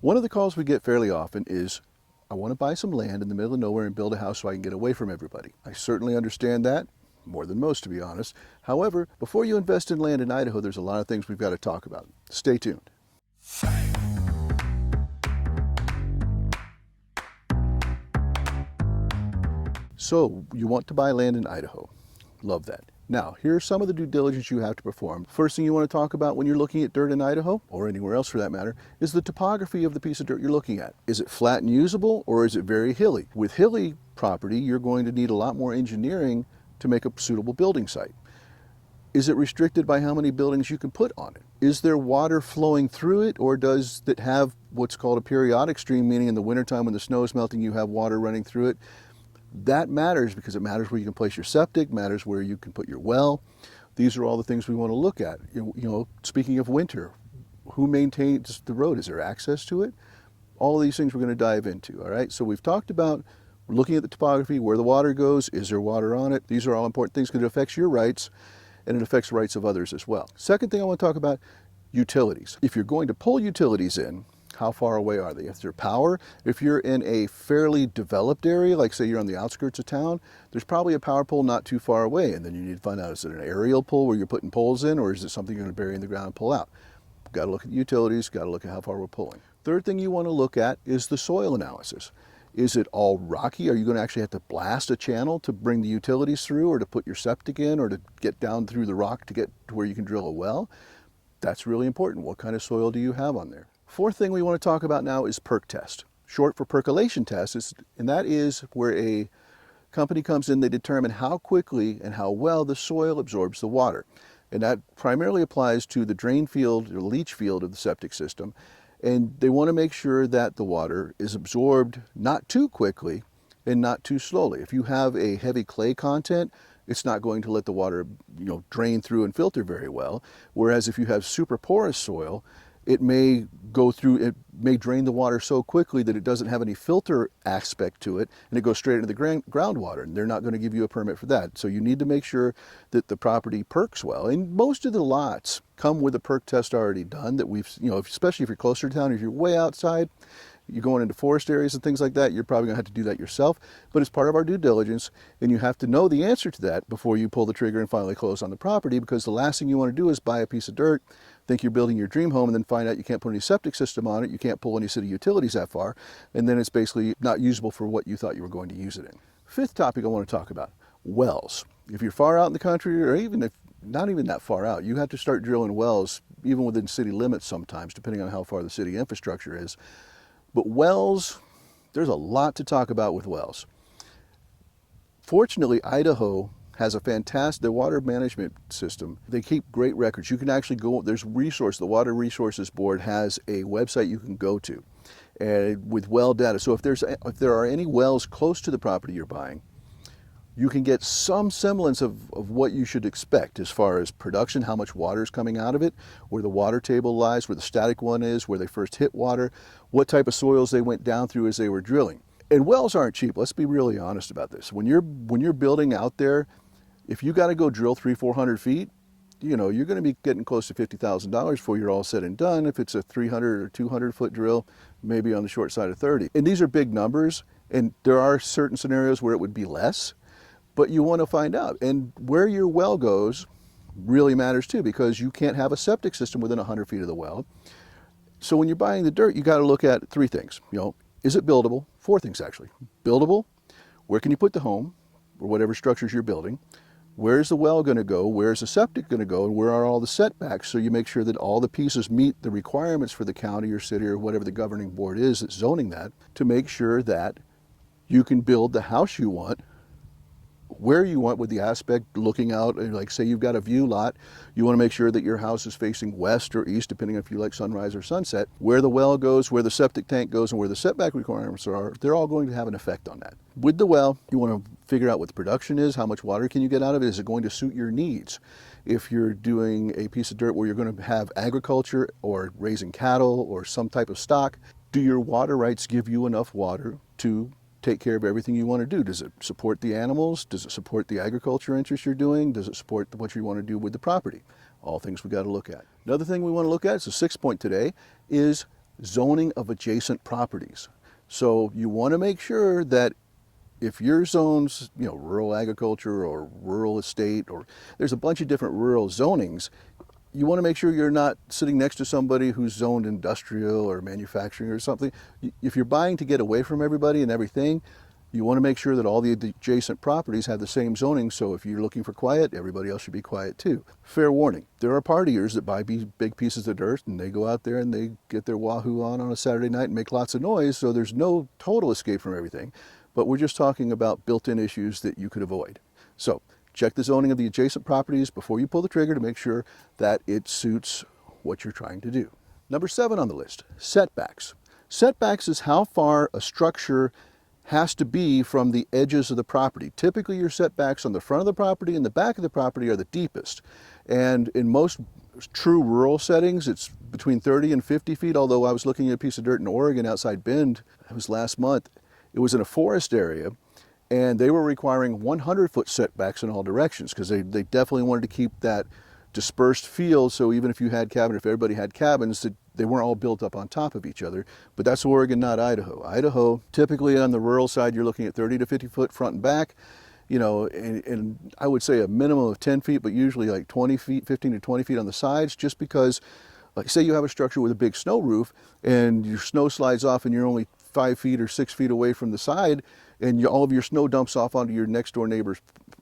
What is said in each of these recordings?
One of the calls we get fairly often is, I want to buy some land in the middle of nowhere and build a house so I can get away from everybody. I certainly understand that, more than most to be honest. However, before you invest in land in Idaho, there's a lot of things we've got to talk about. Stay tuned. So, you want to buy land in Idaho. Love that. Now, here's some of the due diligence you have to perform. First thing you want to talk about when you're looking at dirt in Idaho, or anywhere else for that matter, is the topography of the piece of dirt you're looking at. Is it flat and usable, or is it very hilly? With hilly property, you're going to need a lot more engineering to make a suitable building site. Is it restricted by how many buildings you can put on it? Is there water flowing through it, or does it have what's called a periodic stream, meaning in the wintertime when the snow is melting, you have water running through it? That matters because it matters where you can place your septic, matters where you can put your well. These are all the things we want to look at. You know, speaking of winter, who maintains the road? Is there access to it? All of these things we're going to dive into, all right? So we've talked about looking at the topography, where the water goes, is there water on it? These are all important things because it affects your rights and it affects the rights of others as well. Second thing I want to talk about, utilities. If you're going to pull utilities in, how far away are they? If they're power, if you're in a fairly developed area, like say you're on the outskirts of town, there's probably a power pole not too far away, and then you need to find out, is it an aerial pole where you're putting poles in, or is it something you're going to bury in the ground and pull out? Got to look at the utilities, got to look at how far we're pulling. Third thing you want to look at is the soil analysis. Is it all rocky? Are you going to actually have to blast a channel to bring the utilities through, or to put your septic in, or to get down through the rock to get to where you can drill a well? That's really important. What kind of soil do you have on there? Fourth thing we want to talk about now is perk test, short for percolation test, and that is where a company comes in, they determine how quickly and how well the soil absorbs the water. And that primarily applies to the drain field or leach field of the septic system. And they want to make sure that the water is absorbed not too quickly and not too slowly. If you have a heavy clay content, it's not going to let the water, drain through and filter very well. Whereas if you have super porous soil, it may go through, it may drain the water so quickly that it doesn't have any filter aspect to it, and it goes straight into the groundwater, and they're not going to give you a permit for that. So you need to make sure that the property perks well. And most of the lots come with a perk test already done that we've, especially if you're closer to town, if you're way outside, you're going into forest areas and things like that, you're probably going to have to do that yourself. But it's part of our due diligence, and you have to know the answer to that before you pull the trigger and finally close on the property, because the last thing you want to do is buy a piece of dirt, think you're building your dream home, and then find out you can't put any septic system on it, you can't pull any city utilities that far, and then it's basically not usable for what you thought you were going to use it in. Fifth topic I want to talk about, wells. If you're far out in the country, or even if not even that far out, you have to start drilling wells even within city limits sometimes, depending on how far the city infrastructure is. But wells, there's a lot to talk about with wells. Fortunately, Idaho has a fantastic, the water management system. They keep great records. You can actually go, there's the Water Resources Board has a website you can go to with well data. So if there are any wells close to the property you're buying, you can get some semblance of what you should expect as far as production, how much water is coming out of it, where the water table lies, where the static one is, where they first hit water, what type of soils they went down through as they were drilling. And wells aren't cheap. Let's be really honest about this. When you're building out there, if you got to go drill 300-400 feet, you're going to be getting close to $50,000 before you're all said and done. If it's a 300 or 200 foot drill, maybe on the short side of 30. And these are big numbers, and there are certain scenarios where it would be less. But you want to find out, and where your well goes really matters too, because you can't have a septic system within 100 feet of the well. So when you're buying the dirt, you got to look at three things. Is it buildable? Four things actually. Buildable, where can you put the home or whatever structures you're building? Where's the well going to go? Where's the septic going to go? And where are all the setbacks? So you make sure that all the pieces meet the requirements for the county or city or whatever the governing board is that's zoning that, to make sure that you can build the house you want where you want, with the aspect looking out. Like say you've got a view lot, you want to make sure that your house is facing west or east, depending on if you like sunrise or sunset. Where the well goes, where the septic tank goes, and where the setback requirements are, they're all going to have an effect on that. With the well, you want to figure out what the production is, how much water can you get out of it, is it going to suit your needs? If you're doing a piece of dirt where you're going to have agriculture or raising cattle or some type of stock, do your water rights give you enough water to take care of everything you want to do? Does it support the animals? Does it support the agriculture interest you're doing? Does it support what you want to do with the property? All things we got to look at. Another thing we want to look at, it's a 6th point today, is zoning of adjacent properties. So you want to make sure that if your zone's, rural agriculture or rural estate, or there's a bunch of different rural zonings, you want to make sure you're not sitting next to somebody who's zoned industrial or manufacturing or something. If you're buying to get away from everybody and everything, you want to make sure that all the adjacent properties have the same zoning, so if you're looking for quiet, everybody else should be quiet too. Fair warning, there are partiers that buy big pieces of dirt and they go out there and they get their wahoo on a Saturday night and make lots of noise, so there's no total escape from everything. But we're just talking about built-in issues that you could avoid. So check the zoning of the adjacent properties before you pull the trigger to make sure that it suits what you're trying to do. Number 7 on the list, setbacks. Setbacks is how far a structure has to be from the edges of the property. Typically your setbacks on the front of the property and the back of the property are the deepest. And in most true rural settings, it's between 30 and 50 feet, although I was looking at a piece of dirt in Oregon outside Bend, it was last month. It was in a forest area, and they were requiring 100-foot setbacks in all directions because they definitely wanted to keep that dispersed field, so even if you had if everybody had cabins, they weren't all built up on top of each other. But that's Oregon, not Idaho. Idaho, typically on the rural side, you're looking at 30 to 50 foot front and back, and I would say a minimum of 10 feet, but usually like 20 feet, 15 to 20 feet on the sides, just because, like say you have a structure with a big snow roof and your snow slides off and you're only 5 feet or 6 feet away from the side, and all of your snow dumps off onto your next door neighbor's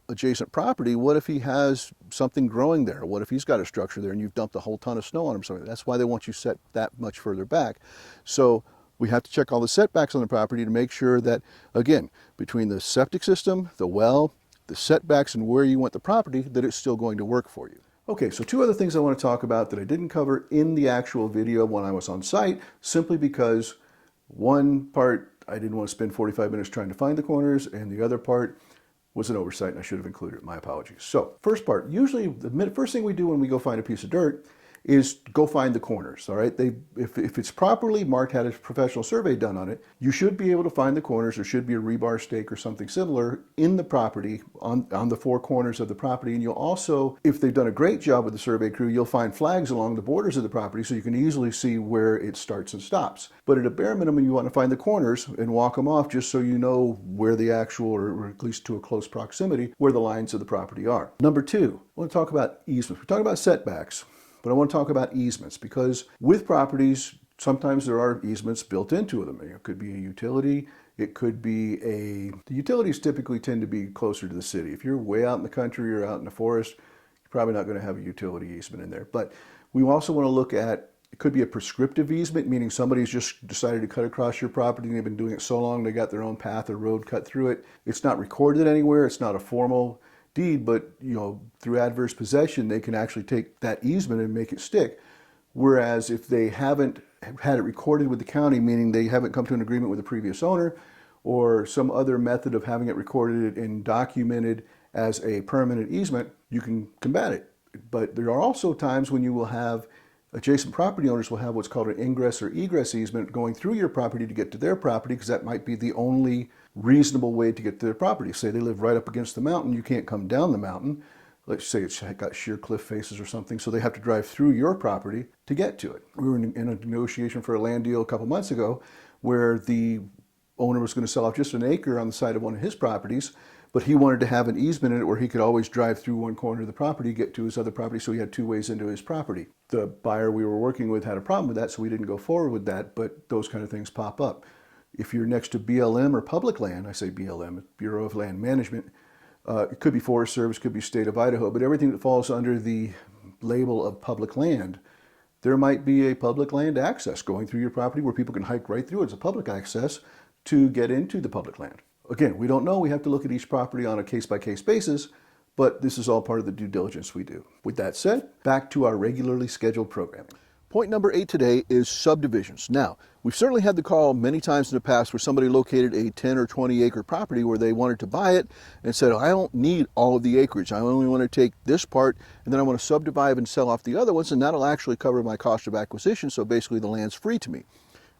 adjacent property. What if he has something growing there? What if he's got a structure there and you've dumped a whole ton of snow on him? Something. That's why they want you set that much further back. So we have to check all the setbacks on the property to make sure that, again, between the septic system, the well, the setbacks, and where you want the property, that it's still going to work for you. Okay, so 2 other things I want to talk about that I didn't cover in the actual video when I was on site, simply because one part I didn't want to spend 45 minutes trying to find the corners, and the other part was an oversight and I should have included it. My apologies. So first part, usually the first thing we do when we go find a piece of dirt is go find the corners, all right? If it's properly marked, had a professional survey done on it, you should be able to find the corners. There should be a rebar stake or something similar in the property, on the 4 corners of the property. And you'll also, if they've done a great job with the survey crew, you'll find flags along the borders of the property so you can easily see where it starts and stops. But at a bare minimum, you want to find the corners and walk them off just so you know where the actual, or at least to a close proximity, where the lines of the property are. Number 2, I want to talk about easements. We're talking about setbacks, but I want to talk about easements because with properties, sometimes there are easements built into them. It could be a utility. It could be the utilities typically tend to be closer to the city. If you're way out in the country or out in the forest, you're probably not going to have a utility easement in there. But we also want to look at, it could be a prescriptive easement, meaning somebody's just decided to cut across your property and they've been doing it so long they got their own path or road cut through it. It's not recorded anywhere. It's not a formal deed, but through adverse possession, they can actually take that easement and make it stick. Whereas if they haven't had it recorded with the county, meaning they haven't come to an agreement with the previous owner or some other method of having it recorded and documented as a permanent easement, you can combat it. But there are also times when you will have adjacent property owners will have what's called an ingress or egress easement going through your property to get to their property, because that might be the only reasonable way to get to their property. Say they live right up against the mountain, you can't come down the mountain. Let's say it's got sheer cliff faces or something, so they have to drive through your property to get to it. We were in a negotiation for a land deal a couple months ago where the owner was going to sell off just an acre on the side of one of his properties, but he wanted to have an easement in it where he could always drive through one corner of the property, get to his other property, so he had 2 ways into his property. The buyer we were working with had a problem with that, so we didn't go forward with that, but those kind of things pop up. If you're next to BLM or public land, I say BLM, Bureau of Land Management, it could be Forest Service, could be State of Idaho, but everything that falls under the label of public land, there might be a public land access going through your property where people can hike right through it. It's a public access to get into the public land. Again, we don't know. We have to look at each property on a case-by-case basis, but this is all part of the due diligence we do. With that said, back to our regularly scheduled programming. Point number 8 today is subdivisions. Now, we've certainly had the call many times in the past where somebody located a 10 or 20 acre property where they wanted to buy it and said, I don't need all of the acreage. I only want to take this part and then I want to subdivide and sell off the other ones, and that'll actually cover my cost of acquisition, so basically the land's free to me.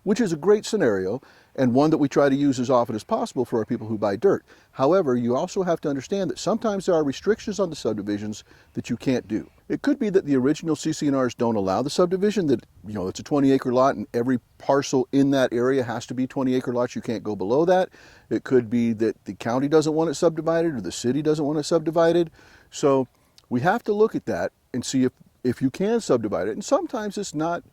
which is a great scenario and one that we try to use as often as possible for our people who buy dirt. However, you also have to understand that sometimes there are restrictions on the subdivisions that you can't do. It could be that the original CC&Rs don't allow the subdivision, that it's a 20-acre lot and every parcel in that area has to be 20-acre lots. You can't go below that. It could be that the county doesn't want it subdivided or the city doesn't want it subdivided. So we have to look at that and see if you can subdivide it. And sometimes it's not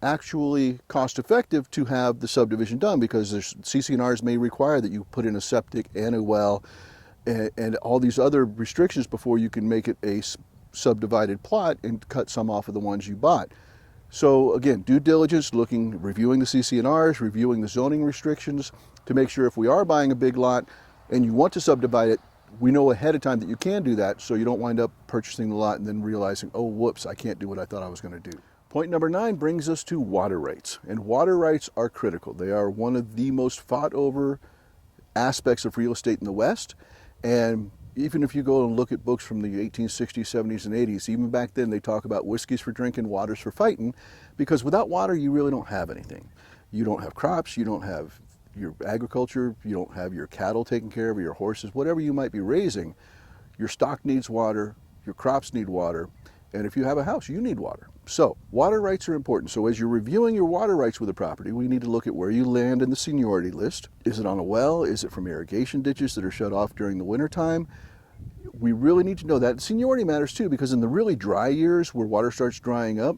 actually cost effective to have the subdivision done because there's CC&Rs may require that you put in a septic and a well and all these other restrictions before you can make it a subdivided plot and cut some off of the ones you bought. So again, due diligence, reviewing the CC&Rs, reviewing the zoning restrictions to make sure if we are buying a big lot and you want to subdivide it, we know ahead of time that you can do that so you don't wind up purchasing the lot and then realizing, oh, whoops, I can't do what I thought I was going to do. Point number 9 brings us to water rights, and water rights are critical. They are one of the most fought over aspects of real estate in the West, and even if you go and look at books from the 1860s, 70s, and 80s, even back then they talk about whiskeys for drinking, waters for fighting, because without water you really don't have anything. You don't have crops, you don't have your agriculture, you don't have your cattle taken care of, your horses, whatever you might be raising. Your stock needs water, your crops need water, and if you have a house, you need water. So water rights are important. So as you're reviewing your water rights with a property, we need to look at where you land in the seniority list. Is it on a well? Is it from irrigation ditches that are shut off during the winter time? We really need to know that. Seniority matters too, because in the really dry years where water starts drying up,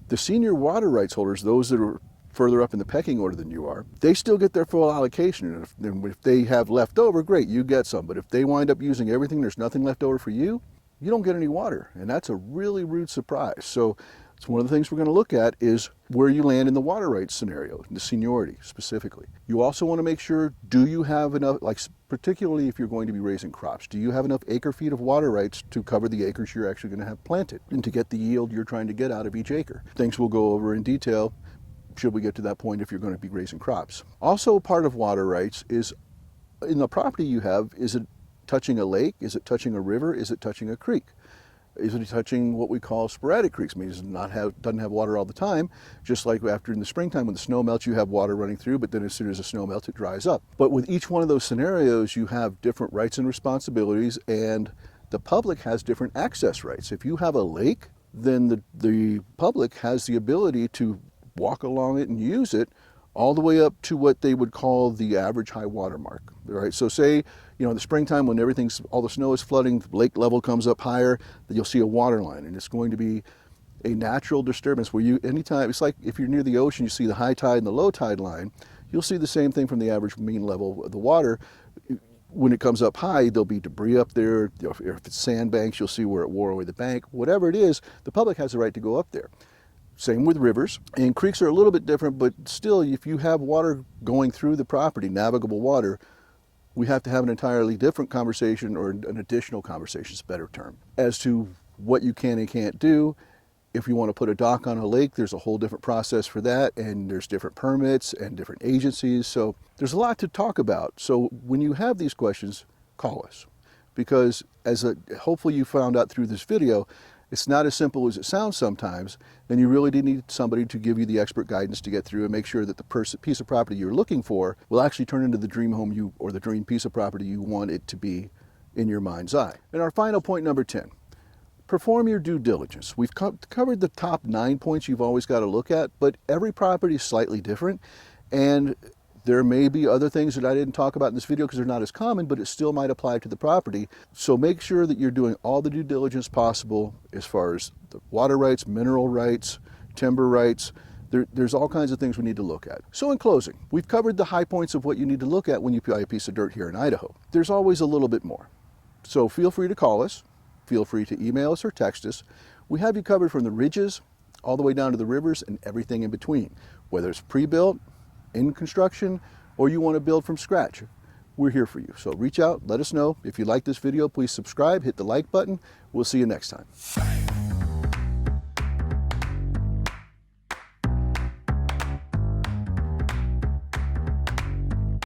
the senior water rights holders, those that are further up in the pecking order than you are, they still get their full allocation. And if they have left over, great, you get some. But if they wind up using everything, there's nothing left over for you, you don't get any water. And that's a really rude surprise. So it's one of the things we're going to look at is where you land in the water rights scenario, the seniority specifically. You also want to make sure, do you have enough, like particularly if you're going to be raising crops, do you have enough acre feet of water rights to cover the acres you're actually going to have planted and to get the yield you're trying to get out of each acre? Things we'll go over in detail should we get to that point if you're going to be raising crops. Also part of water rights is in the property you have, is it touching a lake? Is it touching a river? Is it touching a creek? Is it touching what we call sporadic creeks? Means it doesn't have water all the time, just like after in the springtime when the snow melts you have water running through, but then as soon as the snow melts it dries up. But with each one of those scenarios you have different rights and responsibilities, and the public has different access rights. If you have a lake, then the public has the ability to walk along it and use it all the way up to what they would call the average high water mark. Right? So say, in the springtime when all the snow is flooding, the lake level comes up higher, then you'll see a water line, and it's going to be a natural disturbance where anytime, it's like if you're near the ocean, you see the high tide and the low tide line, you'll see the same thing from the average mean level of the water. When it comes up high, there'll be debris up there. If it's sandbanks, you'll see where it wore away the bank. Whatever it is, the public has the right to go up there. Same with rivers, and creeks are a little bit different, but still, if you have water going through the property, navigable water, we have to have an entirely different conversation, or an additional conversation is a better term, as to what you can and can't do. If you want to put a dock on a lake, there's a whole different process for that, and there's different permits and different agencies, so there's a lot to talk about. So when you have these questions, call us, because hopefully you found out through this video, it's not as simple as it sounds sometimes, and you really do need somebody to give you the expert guidance to get through and make sure that the piece of property you're looking for will actually turn into the dream home or the dream piece of property you want it to be in your mind's eye. And our final point, number 10, perform your due diligence. We've covered the top 9 points you've always got to look at, but every property is slightly different, and there may be other things that I didn't talk about in this video because they're not as common, but it still might apply to the property. So make sure that you're doing all the due diligence possible as far as the water rights, mineral rights, timber rights. There's all kinds of things we need to look at. So in closing, we've covered the high points of what you need to look at when you buy a piece of dirt here in Idaho. There's always a little bit more. So feel free to call us, feel free to email us or text us. We have you covered from the ridges all the way down to the rivers and everything in between, whether it's pre-built, in construction, or you want to build from scratch. We're here for you. So reach out, let us know. If you like this video, please subscribe, hit the like button. We'll see you next time.